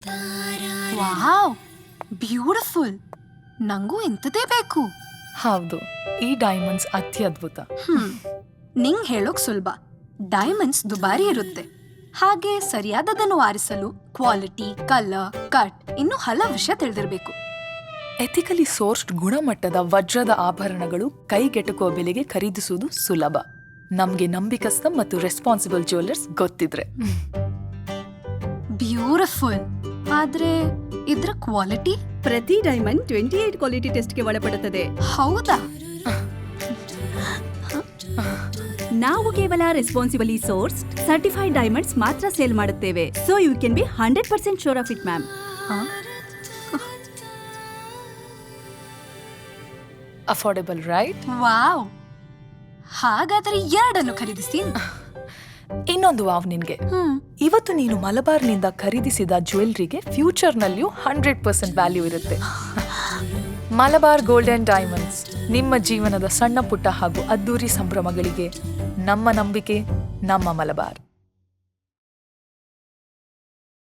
Wow, beautiful. ನಂಗೂ ಇಂಥದೇ ಬೇಕು. ಹೌದು, ಈ ಡೈಮಂಡ್ಸ್ ಅತ್ಯದ್ಭುತ. ನಿಂಗ್ ಹೇಳೋಕ್ ಸುಲಭ. ಡೈಮಂಡ್ಸ್ ದುಬಾರಿ ಇರುತ್ತೆ. ಹಾಗೆ ಸರಿಯಾದದನ್ನು ಆರಿಸಲು ಕ್ವಾಲಿಟಿ, ಕಲರ್, ಕಟ್ ಇನ್ನು ಹಲವು ವಿಷಯ ತಿಳಿದಿರಬೇಕು. ಎಥಿಕಲಿ ಸೋರ್ಸ್ಡ್ ಗುಣಮಟ್ಟದ ವಜ್ರದ ಆಭರಣಗಳು ಕೈಗೆಟುಕುವ ಬೆಲೆಗೆ ಖರೀದಿಸುವುದು ಸುಲಭ. ನಮ್ಗೆ ನಂಬಿಕಸ್ತ ಮತ್ತು ರೆಸ್ಪಾನ್ಸಿಬಲ್ ಜ್ಯುವೆಲ್ಲರ್ಸ್ ಗೊತ್ತಿದ್ರೆ. ಬ್ಯೂಟಿಫುಲ್. ಆದ್ರೆ ಇದ್ರ ಕ್ವಾಲಿಟಿ? ಪ್ರತಿ ಡೈಮಂಡ್ 28 ಕ್ವಾಲಿಟಿ ಟೆಸ್ಟ್ಗೆ ಒಳಪಡುತ್ತದೆ. ಹೌದಾ? ನಾವು ಕೇವಲ ರೆಸ್ಪಾನ್ಸಿಬಲಿ ಸೋರ್ಸ್ ಸರ್ಟಿಫೈಡ್ ಡೈಮಂಡ್ಸ್ ಮಾತ್ರ ಸೇಲ್ ಮಾಡುತ್ತೇವೆ. So you can be 100% sure of it, ma'am. Affordable, right? Wow. ಹಾಗಾದ್ರೆ ಎರಡನ್ನು ಖರೀದಿಸಿ. ಇನ್ನೊಂದು ವಾವ್ ನಿನ್ಗೆ. ಇವತ್ತು ನೀನು ಮಲಬಾರ್ನಿಂದ ಖರೀದಿಸಿದ ಜ್ಯುವೆಲ್ರಿಗೆ ಫ್ಯೂಚರ್ನಲ್ಲಿಯೂ 100% ವ್ಯಾಲ್ಯೂ ಇರುತ್ತೆ. ಮಲಬಾರ್ ಗೋಲ್ಡನ್ ಡೈಮಂಡ್ಸ್ ನಿಮ್ಮ ಜೀವನದ ಸಣ್ಣ ಪುಟ್ಟ ಹಾಗೂ ಅದ್ದೂರಿ ಸಂಭ್ರಮಗಳಿಗೆ ನಮ್ಮ ನಂಬಿಕೆ, ನಮ್ಮ ಮಲಬಾರ್.